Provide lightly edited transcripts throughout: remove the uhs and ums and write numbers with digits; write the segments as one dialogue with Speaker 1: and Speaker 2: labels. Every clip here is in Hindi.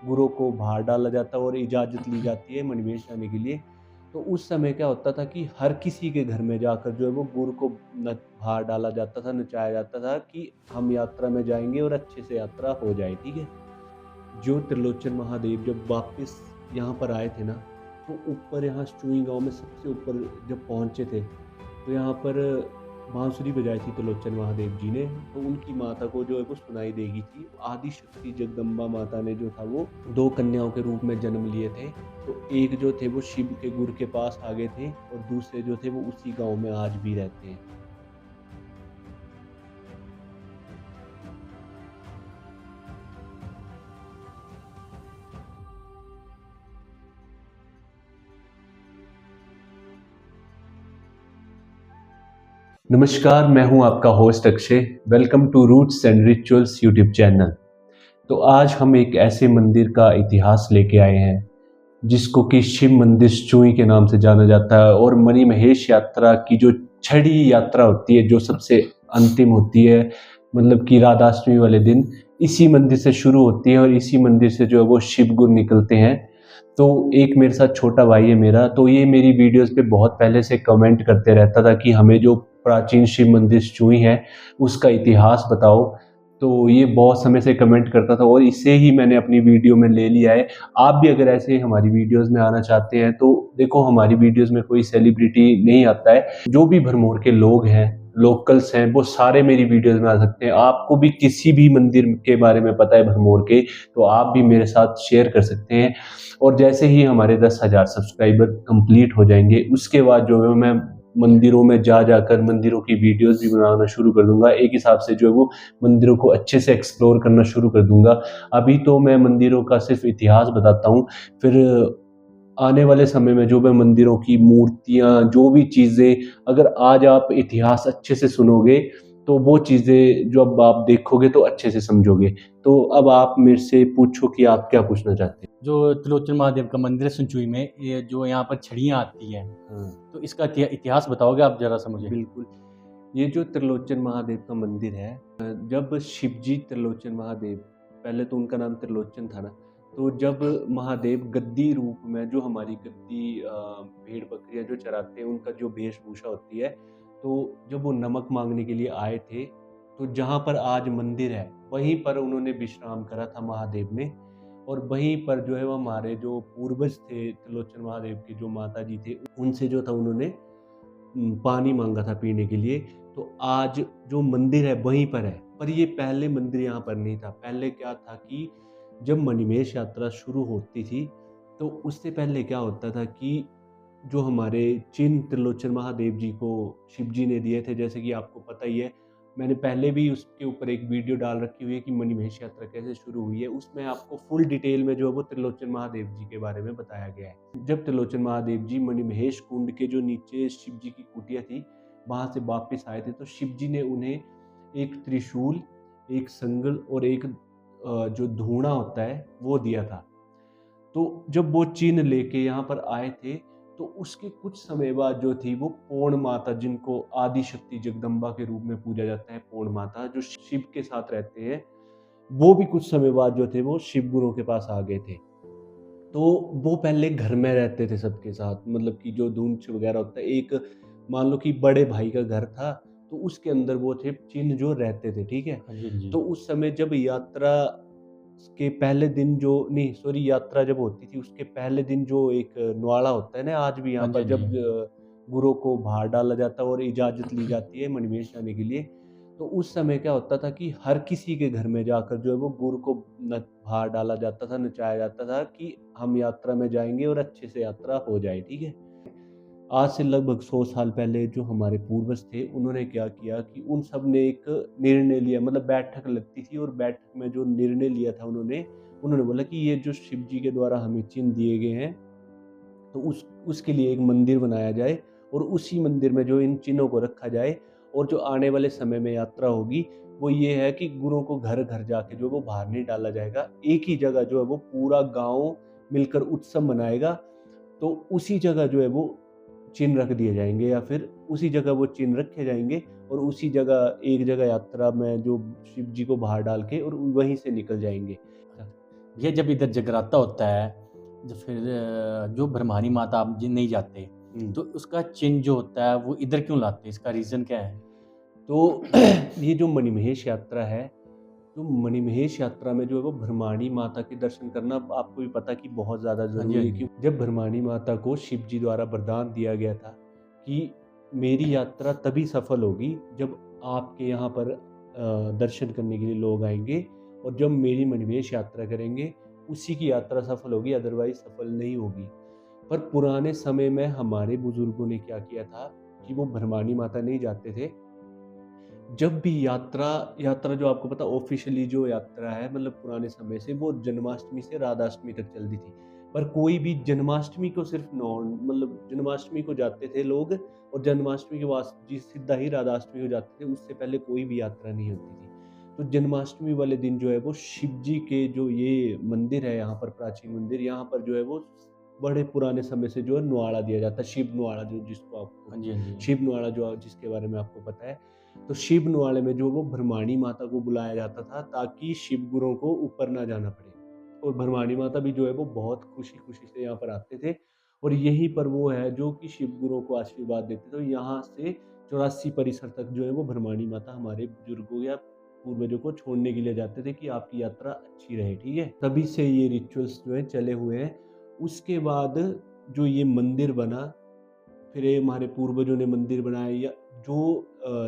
Speaker 1: गुरों को बाहर डाला जाता है और इजाज़त ली जाती है मणिमहेश जाने के लिए। तो उस समय क्या होता था कि हर किसी के घर में जाकर जो है वो गुरु को न बाहर डाला जाता था, नचाया जाता था कि हम यात्रा में जाएँगे और अच्छे से यात्रा हो जाए, ठीक है? जो त्रिलोचन महादेव जब वापस यहाँ पर आए थे ना, तो ऊपर यहाँ चुई गाँव में सबसे ऊपर जब पहुँचे थे, तो यहाँ पर बाँसुरी बजाई थी त्रिलोचन महादेव जी ने, तो उनकी माता को जो है वो सुनाई देगी थी। आदि शक्ति जगदम्बा माता ने जो था वो 2 कन्याओं के रूप में जन्म लिए थे। तो एक जो थे वो शिव के गुर के पास आ गए थे और दूसरे जो थे वो उसी गाँव में आज भी रहते हैं। नमस्कार, मैं हूं आपका host Akshay. Welcome to Roots and Rituals YouTube channel. तो आज हम एक ऐसे मंदिर का इतिहास लेके आए हैं जिसको कि शिव मंदिर चुई के नाम से जाना जाता है और मणिमहेश यात्रा की जो छठी यात्रा होती है, जो सबसे अंतिम होती है, मतलब कि राधाष्टमी वाले दिन इसी मंदिर से शुरू होती है और इसी मंदिर से जो है वो शिव गुरु निकलते हैं। तो एक मेरे साथ छोटा भाई है मेरा, तो ये मेरी वीडियोस पे बहुत पहले से कमेंट करते रहता था कि हमें जो प्राचीन शिव मंदिर चुई है उसका इतिहास बताओ। तो ये बहुत समय से कमेंट करता था और इसे ही मैंने अपनी वीडियो में ले लिया है। आप भी अगर ऐसे हमारी वीडियोस में आना चाहते हैं तो देखो, हमारी वीडियोस में कोई सेलिब्रिटी नहीं आता है। जो भी भरमौर के लोग हैं, लोकल्स हैं, वो सारे मेरी वीडियोस में आ सकते हैं। आपको भी किसी भी मंदिर के बारे में पता है भरमौर के, तो आप भी मेरे साथ शेयर कर सकते हैं। और जैसे ही हमारे 10,000 सब्सक्राइबर कंप्लीट हो जाएंगे, उसके बाद जो है मैं मंदिरों में जाकर मंदिरों की वीडियोस भी बनाना शुरू कर दूंगा। एक हिसाब से जो है वो मंदिरों को अच्छे से एक्सप्लोर करना शुरू कर दूंगा। अभी तो मैं मंदिरों का सिर्फ इतिहास बताता हूँ, फिर आने वाले समय में जो मैं मंदिरों की मूर्तियाँ, जो भी चीज़ें, अगर आज आप इतिहास अच्छे से सुनोगे तो वो चीज़ें जो अब आप देखोगे तो अच्छे से समझोगे। तो अब आप मेरे से पूछो कि आप क्या पूछना चाहते हैं?
Speaker 2: जो त्रिलोचन महादेव का मंदिर है संचुई में, ये जो यहाँ पर छड़ियाँ आती हैं,
Speaker 1: हाँ,
Speaker 2: तो इसका इतिहास बताओगे आप ज़रा सा मुझे?
Speaker 1: बिल्कुल। ये जो त्रिलोचन महादेव का मंदिर है, जब शिवजी त्रिलोचन महादेव, पहले तो उनका नाम त्रिलोचन था ना, तो जब महादेव गद्दी रूप में, जो हमारी गद्दी भेड़ बकरियां जो चराते हैं उनका जो वेशभूषा होती है, तो जब वो नमक मांगने के लिए आए थे, तो जहाँ पर आज मंदिर है वहीं पर उन्होंने विश्राम करा था महादेव ने। और वहीं पर जो है वो हमारे जो पूर्वज थे त्रिलोचन महादेव के, जो माता जी थे, उनसे जो था उन्होंने पानी माँगा था पीने के लिए। तो आज जो मंदिर है वहीं पर है, पर ये पहले मंदिर यहाँ पर नहीं था। पहले क्या था कि जब मणिमहेश यात्रा शुरू होती थी, तो उससे पहले क्या होता था कि जो हमारे चिन्ह त्रिलोचन महादेव जी को शिव जी ने दिए थे, जैसे कि आपको पता ही है, मैंने पहले भी उसके ऊपर एक वीडियो डाल रखी हुई है कि मणिमहेश यात्रा कैसे शुरू हुई है। उसमें आपको फुल डिटेल में जो है वो त्रिलोचन महादेव जी के बारे में बताया गया है। जब त्रिलोचन महादेव जी मणिमहेश कुंड के जो नीचे शिव जी की कुटिया थी, वहाँ से वापस आए थे, तो शिव जी ने उन्हें एक त्रिशूल, एक संगल और एक जो धूणा होता है वो दिया था। तो जब वो चिन्ह लेके यहाँ पर आए थे, तो उसके कुछ समय बाद जो थी वो पूर्ण माता, जिनको आदि शक्ति जगदम्बा के रूप में पूजा जाता है, पूर्ण माता जो शिव के साथ रहते हैं, वो भी कुछ समय बाद जो थे वो शिव गुरु के पास आ गए थे। तो वो पहले घर में रहते थे सबके साथ, मतलब कि जो दूंच वगैरह होता है, एक मान लो कि बड़े भाई का घर था, तो उसके अंदर वो थे चिन्ह जो रहते थे, ठीक है?
Speaker 2: हाँ जी, हाँ जी।
Speaker 1: तो उस समय जब यात्रा के पहले दिन जो नहीं सॉरी यात्रा जब होती थी उसके पहले दिन जो एक न्वाड़ा होता है ना, आज भी यहाँ
Speaker 2: हाँ जी,
Speaker 1: पर
Speaker 2: हाँ
Speaker 1: जब
Speaker 2: जी।
Speaker 1: गुरों को बाहर डाला जाता है और इजाज़त ली जाती है मणिमहेश जाने के लिए, तो उस समय क्या होता था कि हर किसी के घर में जाकर जो है वो गुरु को न बाहर डाला जाता था, नचाया जाता था कि हम यात्रा में जाएँगे और अच्छे से यात्रा हो जाए, ठीक है? आज से लगभग 100 साल पहले जो हमारे पूर्वज थे, उन्होंने क्या किया कि उन सब ने एक निर्णय लिया, मतलब बैठक लगती थी और बैठक में जो निर्णय लिया था उन्होंने, उन्होंने बोला कि ये जो शिव जी के द्वारा हमें चिन्ह दिए गए हैं, तो उसके लिए एक मंदिर बनाया जाए और उसी मंदिर में जो इन चिन्हों को रखा जाए। और जो आने वाले समय में यात्रा होगी, वो ये है कि गुरुओं को घर-घर जाके जो वो बाहर नहीं डाला जाएगा। एक ही जगह जो है वो पूरा गाँव मिलकर उत्सव मनाएगा, तो उसी जगह जो है वो चिन्ह रख दिए जाएँगे या फिर उसी जगह वो चिन्ह रखे जाएँगे और उसी जगह एक जगह यात्रा में जो शिव जी को बाहर डाल के और वहीं से निकल जाएँगे।
Speaker 2: भैया जब इधर जगराता होता है, जो फिर जो ब्रह्मानी माता आप जी नहीं जाते,
Speaker 1: हुँ।
Speaker 2: तो उसका चिन्ह जो होता है वो इधर क्यों लाते हैं? इसका रीज़न क्या है?
Speaker 1: तो ये जो मणिमहेश यात्रा है, तो मणिमहेश यात्रा में जो है वो ब्रह्माणी माता के दर्शन करना आपको भी पता कि बहुत ज़्यादा
Speaker 2: हाँ जी, हाँ
Speaker 1: ज़रूरी है,
Speaker 2: जी।
Speaker 1: क्यों जब ब्रह्माणी माता को शिव जी द्वारा वरदान दिया गया था कि मेरी यात्रा तभी सफल होगी जब आपके यहाँ पर दर्शन करने के लिए लोग आएँगे और जब मेरी मणिमहेश यात्रा करेंगे, उसी की यात्रा सफल होगी, अदरवाइज़ सफल नहीं होगी। पर पुराने समय में हमारे बुजुर्गों ने क्या किया था कि वो ब्रह्माणी माता नहीं जाते थे। जब भी यात्रा यात्रा जो आपको पता ऑफ़िशियली जो यात्रा है मतलब पुराने समय से वो जन्माष्टमी से राधाष्टमी तक चलती थी। पर कोई भी जन्माष्टमी को सिर्फ़ नॉन मतलब जन्माष्टमी को जाते थे लोग और जन्माष्टमी के बाद जी सीधा ही राधाष्टमी को जाते थे, उससे पहले कोई भी यात्रा नहीं होती थी। तो जन्माष्टमी वाले दिन जो है वो शिव जी के जो ये मंदिर है यहाँ पर प्राचीन मंदिर, यहाँ पर जो है वो बड़े पुराने समय से जो है नुआड़ा दिया जाता है, शिव नुआड़ा जो जिसको आपको
Speaker 2: हाँ जी, हाँ जी।
Speaker 1: शिव नुआड़ा जो जिसके बारे में आपको पता है। तो शिव नुआड़े में जो वो ब्रह्माणी माता को बुलाया जाता था ताकि शिव गुरुओं को ऊपर ना जाना पड़े। और ब्रह्माणी माता भी जो है वो बहुत खुशी-खुशी से यहाँ पर आते थे और यहीं पर वो है जो कि शिव गुरुओं को आशीर्वाद देते थे। तो यहाँ से 84 परिसर तक जो है वो ब्रह्माणी माता हमारे बुजुर्गों या पूर्वजों को छोड़ने के लिए जाते थे कि आपकी यात्रा अच्छी रहे, ठीक है? तभी से ये रिचुअल्स जो हैं चले हुए हैं। उसके बाद जो ये मंदिर बना फिर ये हमारे पूर्वजों ने मंदिर बनाए या जो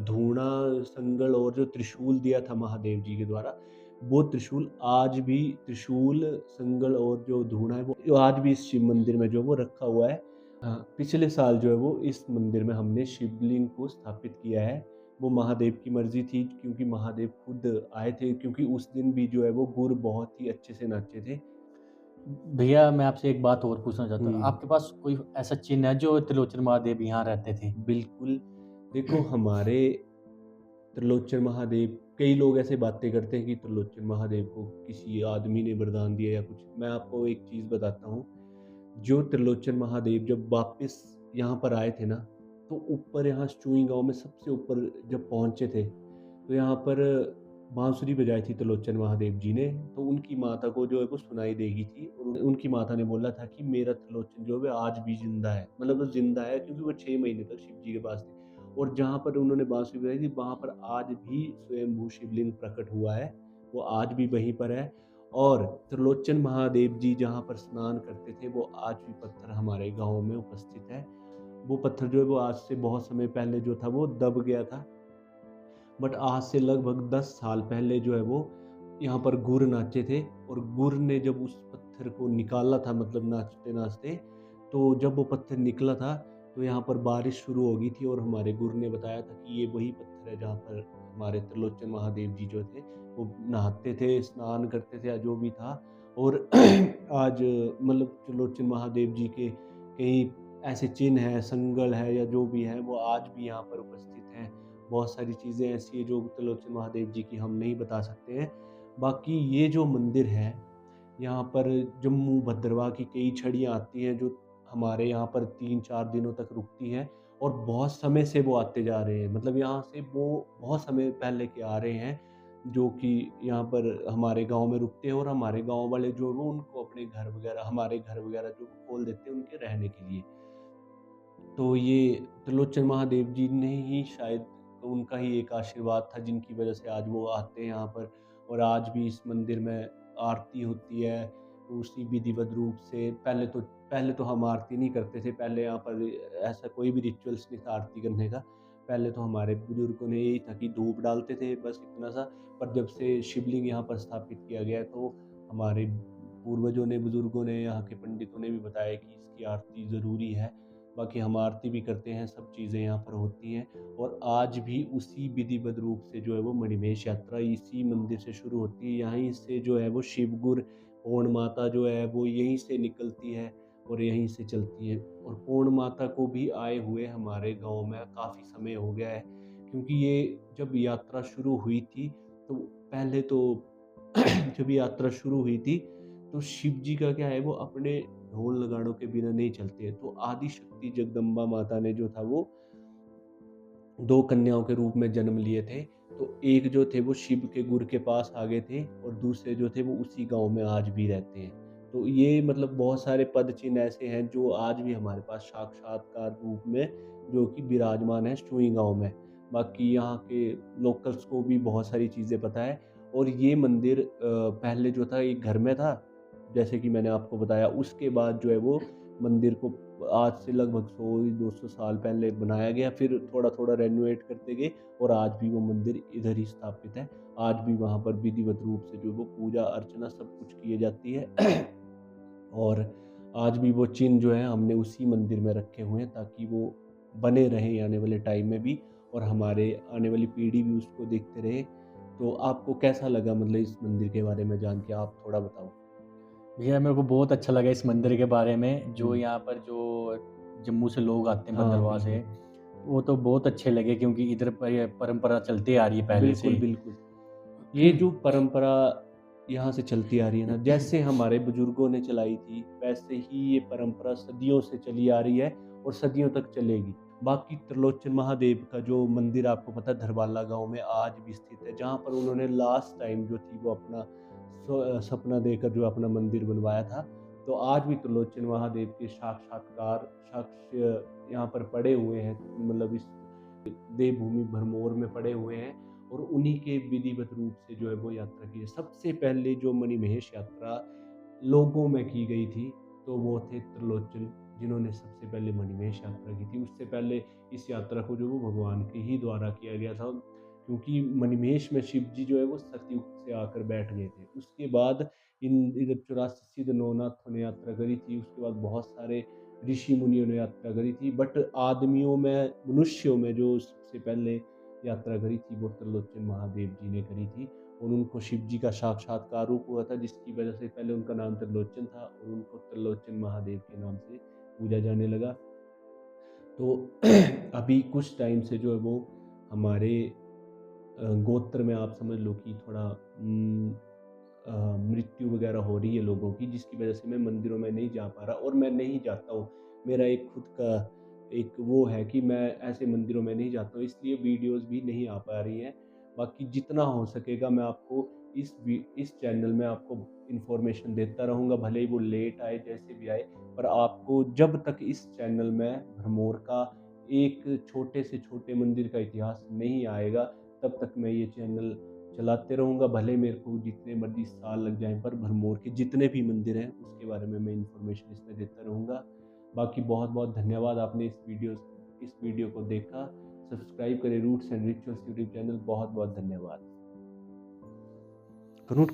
Speaker 1: धूणा, संगल और जो त्रिशूल दिया था महादेव जी के द्वारा, वो त्रिशूल आज भी त्रिशूल, संगल और जो धूणा है वो आज भी इस शिव मंदिर में जो है वो रखा हुआ है। हाँ, पिछले साल जो है वो इस मंदिर में हमने शिवलिंग को स्थापित किया है। वो महादेव की मर्ज़ी थी क्योंकि महादेव खुद आए थे क्योंकि उस दिन भी जो है वो गुर बहुत ही अच्छे से नाचे थे।
Speaker 2: भैया मैं आपसे एक बात और पूछना चाहता हूँ,
Speaker 1: हुँ।
Speaker 2: आपके पास कोई ऐसा चिन्ह है जो त्रिलोचन महादेव यहाँ रहते थे?
Speaker 1: बिल्कुल, देखो हमारे त्रिलोचन महादेव कई लोग ऐसे बातें करते हैं कि त्रिलोचन महादेव को किसी आदमी ने वरदान दिया या कुछ। मैं आपको एक चीज़ बताता हूँ, जो त्रिलोचन महादेव जब वापस यहाँ पर आए थे ना, तो ऊपर यहाँ चुई गाँव में सबसे ऊपर जब पहुँचे थे, तो यहाँ पर बाँसुरी बजाई थी त्रिलोचन महादेव जी ने, तो उनकी माता को जो है वो सुनाई देगी थी और उनकी माता ने बोला था कि मेरा त्रिलोचन जो है वो आज भी ज़िंदा है। मतलब वो ज़िंदा है क्योंकि वो 6 महीने तक शिव जी के पास थे। और जहाँ पर उन्होंने बाँसुरी बजाई थी, वहाँ पर आज भी स्वयंभू शिवलिंग प्रकट हुआ है, वो आज भी वहीं पर है। और त्रिलोचन महादेव जी जहाँ पर स्नान करते थे, वो आज भी पत्थर हमारे गाँव में उपस्थित है। वो पत्थर जो है वो आज से बहुत समय पहले जो था वो दब गया था, बट आज से लगभग 10 साल पहले जो है वो यहाँ पर गुर नाचे थे और गुर ने जब उस पत्थर को निकाला था मतलब नाचते-नाचते, तो जब वो पत्थर निकला था, तो यहाँ पर बारिश शुरू हो गई थी और हमारे गुरु ने बताया था कि ये वही पत्थर है जहाँ पर हमारे त्रिलोचन महादेव जी जो थे, वो नहाते थे, स्नान करते थे या जो भी था। और आज मतलब त्रिलोचन महादेव जी के कई ऐसे चिन्ह हैं, संगल है या जो भी है, वो आज भी यहाँ पर उपस्थित हैं। बहुत सारी चीज़ें ऐसी हैं जो त्रिलोचन महादेव जी की हम नहीं बता सकते हैं। बाकी ये जो मंदिर है, यहाँ पर जम्मू भद्रवाह की कई छड़ियाँ आती हैं जो हमारे यहाँ पर 3-4 दिनों तक रुकती हैं और बहुत समय से वो आते जा रहे हैं। मतलब यहाँ से वो बहुत समय पहले के आ रहे हैं, जो कि यहाँ पर हमारे गाँव में रुकते हैं और हमारे गाँव वाले जो हैं वो उनको अपने घर वगैरह हमारे घर वगैरह जो खोल देते हैं उनके रहने के लिए। तो ये त्रिलोचन महादेव जी ने ही शायद उनका ही एक आशीर्वाद था जिनकी वज़ह से आज वो आते हैं यहाँ पर और आज भी इस मंदिर में आरती होती है, उसी विधिवत रूप से। पहले तो हम आरती नहीं करते थे, पहले यहाँ पर ऐसा कोई भी रिचुअल्स नहीं था आरती करने का। पहले तो हमारे बुजुर्गों ने यही था कि धूप डालते थे बस इतना सा, पर जब से शिवलिंग यहाँ पर स्थापित किया गया है तो हमारे पूर्वजों ने, बुजुर्गों ने, यहाँ के पंडितों ने भी बताया कि इसकी आरती ज़रूरी है। बाकी हम आरती भी करते हैं, सब चीज़ें यहाँ पर होती हैं और आज भी उसी विधिवत रूप से जो है वो मणिमहेश यात्रा इसी मंदिर से शुरू होती है। यहीं से जो है वो शिवगुर पौंड माता जो है वो यहीं से निकलती है और यहीं से चलती है और पौंड माता को भी आए हुए हमारे गाँव में काफ़ी समय हो गया है क्योंकि ये जब यात्रा शुरू हुई थी तो पहले तो जब यात्रा शुरू हुई थी तो शिव जी का क्या है वो अपने ढोल नगाड़ों के बिना नहीं चलते हैं। तो आदि शक्ति जगदम्बा माता ने जो था वो 2 कन्याओं के रूप में जन्म लिए थे। तो एक जो थे वो शिव के गुर के पास आ गए थे और दूसरे जो थे वो उसी गाँव में आज भी रहते हैं। तो ये मतलब बहुत सारे पद चिन्ह ऐसे हैं जो आज भी हमारे पास साक्षात्कार रूप में जो कि विराजमान है सुई गाँव में। बाकी यहाँ के लोकल्स को भी बहुत सारी चीज़ें पता है और ये मंदिर पहले जो था एक घर में था, जैसे कि मैंने आपको बताया। उसके बाद जो है वो मंदिर को आज से लगभग 100-200 साल पहले बनाया गया, फिर थोड़ा-थोड़ा रेनोवेट करते गए और आज भी वो मंदिर इधर ही स्थापित है। आज भी वहाँ पर विधिवत रूप से जो वो पूजा अर्चना सब कुछ की जाती है। और आज भी वो चिन्ह जो है हमने उसी मंदिर में रखे हुए हैं ताकि वो बने रहें आने वाले टाइम में भी और हमारे आने वाली पीढ़ी भी उसको देखते रहे। तो आपको कैसा लगा मतलब इस मंदिर के बारे में जान के, आप थोड़ा बताओ?
Speaker 2: भैया मेरे को बहुत अच्छा लगा इस मंदिर के बारे में, जो
Speaker 1: हुँ।
Speaker 2: यहाँ पर जो जम्मू से लोग आते हैं
Speaker 1: हाँ,
Speaker 2: भद्रवाह से,
Speaker 1: बिल्कुल।
Speaker 2: वो तो बहुत अच्छे लगे क्योंकि इधर पर ये परंपरा चलती आ रही है पहले से
Speaker 1: बिल्कुल,
Speaker 2: ही।
Speaker 1: बिल्कुल। ये जो परंपरा यहाँ से चलती आ रही है ना, जैसे हमारे बुजुर्गों ने चलाई थी, वैसे ही ये परंपरा सदियों से चली आ रही है और सदियों तक चलेगी। बाकी त्रिलोचन महादेव का जो मंदिर आपको पता है धरवाला गाँव में आज भी स्थित है, जहाँ पर उन्होंने लास्ट टाइम जो थी वो अपना सपना देकर जो अपना मंदिर बनवाया था। तो आज भी त्रिलोचन महादेव के साक्षात्कार साक्ष्य यहाँ पर पड़े हुए हैं, मतलब इस देवभूमि भरमौर में पड़े हुए हैं और उन्हीं के विधिवत रूप से जो है वो यात्रा की है। सबसे पहले जो मणिमहेश यात्रा लोगों में की गई थी, तो वो थे त्रिलोचन, जिन्होंने सबसे पहले मणिमहेश यात्रा की थी। उससे पहले इस यात्रा को जो वो भगवान के ही द्वारा किया गया था, क्योंकि मणिमहेश में शिव जी जो है वो सतयुग से आकर बैठ गए थे। उसके बाद इन इधर 84 सिद्ध नवनाथों ने यात्रा करी थी, उसके बाद बहुत सारे ऋषि मुनियों ने यात्रा करी थी, बट आदमियों में, मनुष्यों में जो सबसे पहले यात्रा करी थी वो त्रिलोचन महादेव जी ने करी थी और उनको शिव जी का साक्षात्कार रूप हुआ था, जिसकी वजह से पहले उनका नाम त्रिलोचन था और उनको त्रिलोचन महादेव के नाम से पूजा जाने लगा। तो अभी कुछ टाइम से जो है वो हमारे गोत्र में आप समझ लो कि थोड़ा मृत्यु वगैरह हो रही है लोगों की, जिसकी वजह से मैं मंदिरों में नहीं जा पा रहा और मैं नहीं जाता हूँ। मेरा एक खुद का एक वो है कि मैं ऐसे मंदिरों में नहीं जाता हूँ, इसलिए वीडियोज़ भी नहीं आ पा रही हैं। बाकी जितना हो सकेगा मैं आपको इस चैनल में आपको इन्फॉर्मेशन देता रहूँगा, भले ही वो लेट आए, जैसे भी आए, पर आपको जब तक इस चैनल में भरमौर का एक छोटे से छोटे मंदिर का इतिहास नहीं आएगा, तब तक मैं ये चैनल चलाते रहूँगा, भले मेरे को जितने मर्ज़ी साल लग जाएँ, पर भरमौर के जितने भी मंदिर हैं, उसके बारे में मैं इन्फॉर्मेशन इसमें देता रहूँगा। बाकी बहुत-बहुत धन्यवाद, आपने इस वीडियो को देखा। सब्सक्राइब करें Roots and Rituals YouTube channel. बहुत-बहुत धन्यवाद। करूँ